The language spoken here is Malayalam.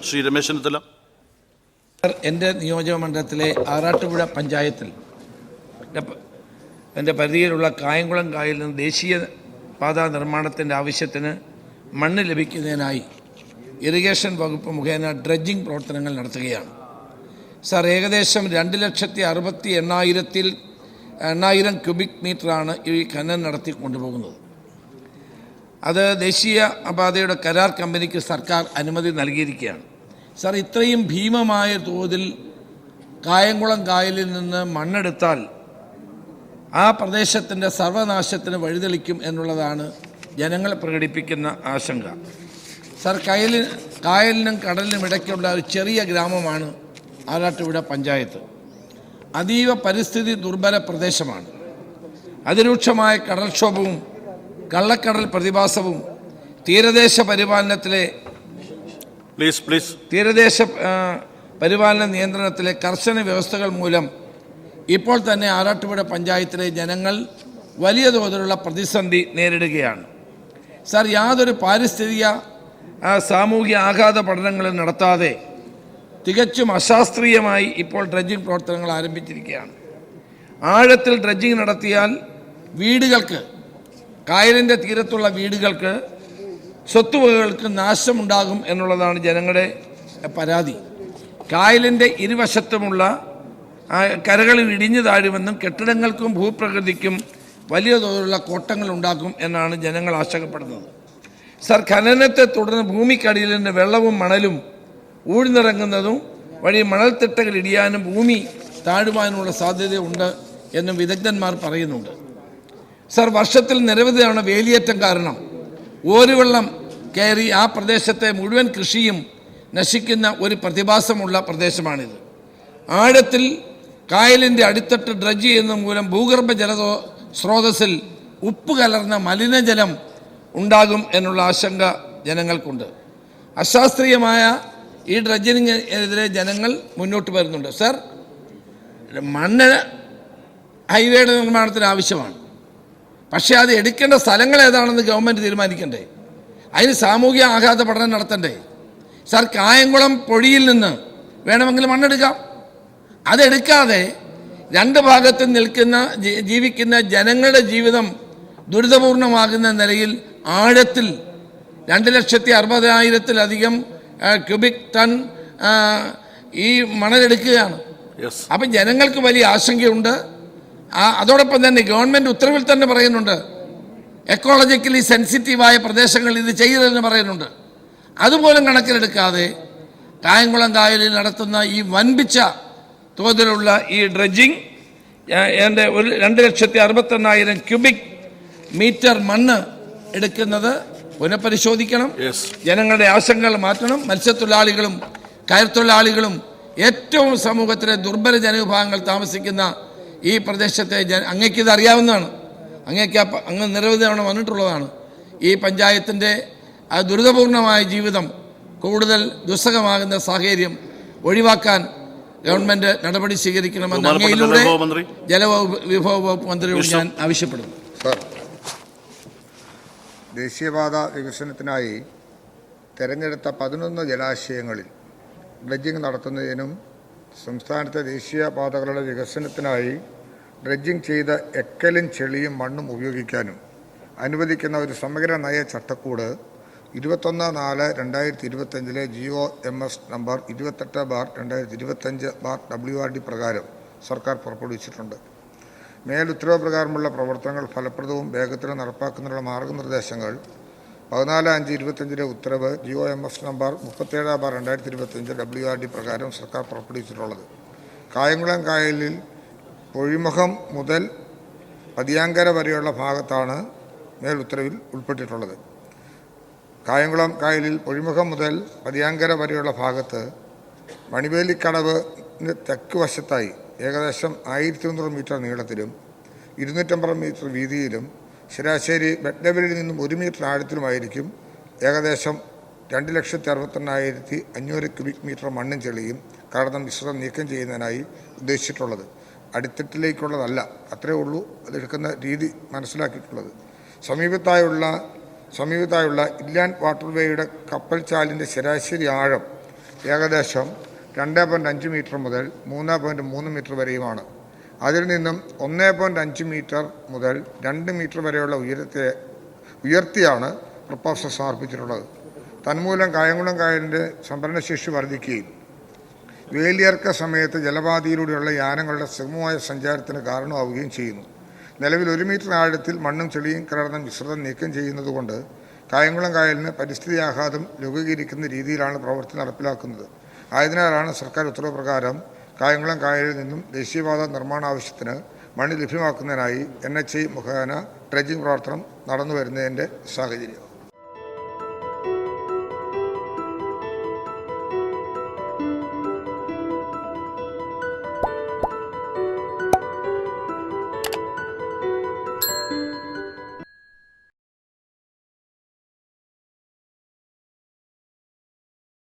ശ്രീ രമേശ് ചെന്നിത്തല. എൻ്റെ നിയോജകമണ്ഡലത്തിലെ ആറാട്ടുപുഴ പഞ്ചായത്തിൽ എൻ്റെ പരിധിയിലുള്ള കായംകുളം കായലിൽ നിന്ന് ദേശീയ പാതാ നിർമ്മാണത്തിൻ്റെ ആവശ്യത്തിന് മണ്ണ് ലഭിക്കുന്നതിനായി ഇറിഗേഷൻ വകുപ്പ് മുഖേന ഡ്രഡ്ജിംഗ് പ്രവർത്തനങ്ങൾ നടത്തുകയാണ്. സാർ, ഏകദേശം 2,80,000 ക്യൂബിക് മീറ്ററാണ് ഈ ഖനനം നടത്തി കൊണ്ടുപോകുന്നത്. അത് ദേശീയ പാതയുടെ കരാർ കമ്പനിക്ക് സർക്കാർ അനുമതി നൽകിയിരിക്കുകയാണ്. സാർ, ഇത്രയും ഭീമമായ തോതിൽ കായംകുളം കായലിൽ നിന്ന് മണ്ണെടുത്താൽ ആ പ്രദേശത്തിൻ്റെ സർവനാശത്തിന് വഴിതെളിക്കും എന്നുള്ളതാണ് ജനങ്ങൾ പ്രകടിപ്പിക്കുന്ന ആശങ്ക. സാർ, കായലിനും കടലിനും ഇടയ്ക്കുള്ള ഒരു ചെറിയ ഗ്രാമമാണ് ആറാട്ടുപുഴ പഞ്ചായത്ത്. അതീവ പരിസ്ഥിതി ദുർബല പ്രദേശമാണ്. അതിരൂക്ഷമായ കടൽക്ഷോഭവും കള്ളക്കടൽ പ്രതിഭാസവും തീരദേശ പരിപാലന നിയന്ത്രണത്തിലെ കർശന വ്യവസ്ഥകൾ മൂലം ഇപ്പോൾ തന്നെ ആറാട്ടുപുഴ പഞ്ചായത്തിലെ ജനങ്ങൾ വലിയ തോതിലുള്ള പ്രതിസന്ധി നേരിടുകയാണ്. സാർ, യാതൊരു പാരിസ്ഥിതിക സാമൂഹിക ആഘാത പഠനങ്ങളും നടത്താതെ തികച്ചും അശാസ്ത്രീയമായി ഇപ്പോൾ ഡ്രഡ്ജിംഗ് പ്രവർത്തനങ്ങൾ ആരംഭിച്ചിരിക്കുകയാണ്. ആഴത്തിൽ ഡ്രഡ്ജിംഗ് നടത്തിയാൽ വീടുകൾക്ക്, കായലിൻ്റെ തീരത്തുള്ള വീടുകൾക്ക്, സ്വത്തുവകകൾക്ക് നാശമുണ്ടാകും എന്നുള്ളതാണ് ജനങ്ങളുടെ പരാതി. കായലിൻ്റെ ഇരുവശത്തുമുള്ള കരകളിൽ ഇടിഞ്ഞു താഴുമെന്നും കെട്ടിടങ്ങൾക്കും ഭൂപ്രകൃതിക്കും വലിയ തോതിലുള്ള കോട്ടങ്ങൾ ഉണ്ടാക്കും എന്നാണ് ജനങ്ങൾ ആശങ്കപ്പെടുന്നത്. സർ, ഖനനത്തെ തുടർന്ന് ഭൂമിക്കടിയിൽ നിന്ന് വെള്ളവും മണലും ഊഴ്ന്നിറങ്ങുന്നതും വഴി മണൽത്തിട്ടകൾ ഇടിയാനും ഭൂമി താഴുവാനുമുള്ള സാധ്യതയുണ്ട് എന്നും വിദഗ്ധന്മാർ പറയുന്നുണ്ട്. സർ, വർഷത്തിൽ നിരവധി തവണ വേലിയേറ്റം കാരണം ഓരുവെള്ളം കയറി ആ പ്രദേശത്തെ മുഴുവൻ കൃഷിയും നശിക്കുന്ന ഒരു പ്രതിഭാസമുള്ള പ്രദേശമാണിത്. ആഴത്തിൽ കായലിൻ്റെ അടിത്തട്ട് ഡ്രഡ്ജ് ചെയ്യുന്ന മൂലം ഭൂഗർഭ സ്രോതസ്സിൽ ഉപ്പ് കലർന്ന മലിനജലം ഉണ്ടാകും എന്നുള്ള ആശങ്ക ജനങ്ങൾക്കുണ്ട്. അശാസ്ത്രീയമായ ഈ ഡ്രഡ്ജിങ്ങിനെതിരെ ജനങ്ങൾ മുന്നോട്ട് വരുന്നുണ്ട്. സർ, മണ്ണ് ഹൈവേയുടെ നിർമ്മാണത്തിന് ആവശ്യമാണ്. പക്ഷേ അത് എടുക്കേണ്ട സ്ഥലങ്ങൾ ഏതാണെന്ന് ഗവൺമെൻറ് തീരുമാനിക്കണ്ടേ? അതിന് സാമൂഹിക ആഘാത പഠനം നടത്തണ്ടേ? സർ, കായംകുളം പൊഴിയിൽ നിന്ന് വേണമെങ്കിൽ മണ്ണെടുക്കാം. അതെടുക്കാതെ രണ്ട് ഭാഗത്തും ജീവിക്കുന്ന ജനങ്ങളുടെ ജീവിതം ദുരിതപൂർണമാകുന്ന നിലയിൽ ആഴത്തിൽ 2,60,000-ലധികം ക്യൂബിക് ടൺ ഈ മണലെടുക്കുകയാണ്. അപ്പം ജനങ്ങൾക്ക് വലിയ ആശങ്കയുണ്ട്. അതോടൊപ്പം തന്നെ ഗവൺമെൻറ് ഉത്തരവിൽ തന്നെ പറയുന്നുണ്ട്, എക്കോളജിക്കലി സെൻസിറ്റീവായ പ്രദേശങ്ങളിൽ ഇത് ചെയ്യരുതെന്ന് പറയുന്നുണ്ട്. അതുപോലും കണക്കിലെടുക്കാതെ കായംകുളം കായലിൽ നടത്തുന്ന ഈ വൻപിച്ച തോതിലുള്ള ഈ ഡ്രഡ്ജിങ് 2,61,000 ക്യൂബിക് മീറ്റർ മണ്ണ് എടുക്കുന്നത് പുനഃപരിശോധിക്കണം. ജനങ്ങളുടെ ആശങ്കകൾ മാറ്റണം. മത്സ്യത്തൊഴിലാളികളും കയർത്തൊഴിലാളികളും ഏറ്റവും സമൂഹത്തിലെ ദുർബല ജനവിഭാഗങ്ങൾ താമസിക്കുന്ന ഈ പ്രദേശത്തെ അങ്ങേക്കിത് അറിയാവുന്നതാണ്. അങ്ങ് നിരവധി തവണ വന്നിട്ടുള്ളതാണ്. ഈ പഞ്ചായത്തിൻ്റെ ദുരിതപൂർണമായ ജീവിതം കൂടുതൽ ദുസ്സഹമാകുന്ന സാഹചര്യം ഒഴിവാക്കാൻ ഗവൺമെൻറ് നടപടി സ്വീകരിക്കണമെന്ന് അങ്ങയിലൂടെ ജലവിഭവ വകുപ്പ് മന്ത്രിയോട് ഞാൻ ആവശ്യപ്പെടുന്നു. ദേശീയപാത വികസനത്തിനായി തിരഞ്ഞെടുത്ത 11 ജലാശയങ്ങളിൽ ഡ്രഡ്ജിംഗ് നടത്തുന്നതിനും സംസ്ഥാനത്തെ ദേശീയപാതകളുടെ വികസനത്തിനായി ഡ്രഡ്ജിംഗ് ചെയ്ത എക്കലും ചെളിയും മണ്ണും ഉപയോഗിക്കാനും അനുവദിക്കുന്ന ഒരു സമഗ്ര നയ ചട്ടക്കൂട് 21/4/2025 GOMS നമ്പർ 28/2025/WRD പ്രകാരം സർക്കാർ പുറപ്പെടുവിച്ചിട്ടുണ്ട്. മേലുത്തരവ് പ്രകാരമുള്ള പ്രവർത്തനങ്ങൾ ഫലപ്രദവും വേഗത്തിലും നടപ്പാക്കുന്നതിനുള്ള മാർഗനിർദ്ദേശങ്ങൾ 14/5/25 ഉത്തരവ് GOMS നമ്പർ 37/2025 WRD പ്രകാരം സർക്കാർ പുറപ്പെടുവിച്ചിട്ടുള്ളത്. കായംകുളം കായലിൽ പൊഴിമുഖം മുതൽ പതിയാങ്കര വരെയുള്ള ഭാഗത്താണ് മേലുത്തരവിൽ ഉൾപ്പെട്ടിട്ടുള്ളത്. കായംകുളം കായലിൽ പൊഴിമുഖം മുതൽ പതിയാങ്കര വരെയുള്ള ഭാഗത്ത് മണിവേലിക്കടവിന് തെക്ക് വശത്തായി ഏകദേശം 1,300 മീറ്റർ നീളത്തിലും 250 മീറ്റർ വീതിയിലും ശരാശരി ബെഡ് ലെവലിൽ നിന്നും 1 മീറ്റർ ആഴത്തിലുമായിരിക്കും ഏകദേശം 2,68,500 ക്യൂബിക് മീറ്റർ മണ്ണും ചെളിയും കടന്ന മിശ്രിതം നീക്കം ചെയ്യുന്നതിനായി ഉദ്ദേശിച്ചിട്ടുള്ളത്. അടിത്തട്ടിലേക്കുള്ളതല്ല, അത്രയേ ഉള്ളൂ അതെടുക്കുന്ന രീതി മനസ്സിലാക്കിയിട്ടുള്ളത്. സമീപത്തായുള്ള ഇൻലാൻഡ് വാട്ടർവേയുടെ കപ്പൽ ചാലിൻ്റെ ശരാശരി ആഴം ഏകദേശം 2.5 മീറ്റർ മുതൽ 3.3 മീറ്റർ വരെയുമാണ്. അതിൽ നിന്നും 1.5 മീറ്റർ മുതൽ 2 മീറ്റർ വരെയുള്ള ഉയർത്തിയാണ് പ്രപ്പോസൽ സമർപ്പിച്ചിട്ടുള്ളത്. തന്മൂലം കായംകുളം കായലിൻ്റെ സംഭരണശേഷി വർദ്ധിക്കുകയും വേലിയിറക്ക സമയത്ത് ജലപാതയിലൂടെയുള്ള യാനങ്ങളുടെ സുഗമമായ സഞ്ചാരത്തിന് കാരണമാവുകയും ചെയ്യുന്നു. നിലവിൽ 1 മീറ്റർ ആഴത്തിൽ മണ്ണും ചെളിയും കലർന്ന മിശ്രിതം നീക്കം ചെയ്യുന്നതുകൊണ്ട് കായംകുളം കായലിന് പരിസ്ഥിതി ആഘാതം ലഘൂകരിക്കുന്ന രീതിയിലാണ് പ്രവൃത്തി നടപ്പിലാക്കുന്നത്. ആയതിനാലാണ് സർക്കാർ ഉത്തരവ് പ്രകാരം കായംകുളം കായലിൽ നിന്നും ദേശീയപാത നിർമ്മാണ ആവശ്യത്തിന് മണ്ണ് ലഭ്യമാക്കുന്നതിനായി NHI മുഖേന ഡ്രഡ്ജിംഗ് പ്രവർത്തനം നടന്നു വരുന്നതിൻ്റെ സാഹചര്യം.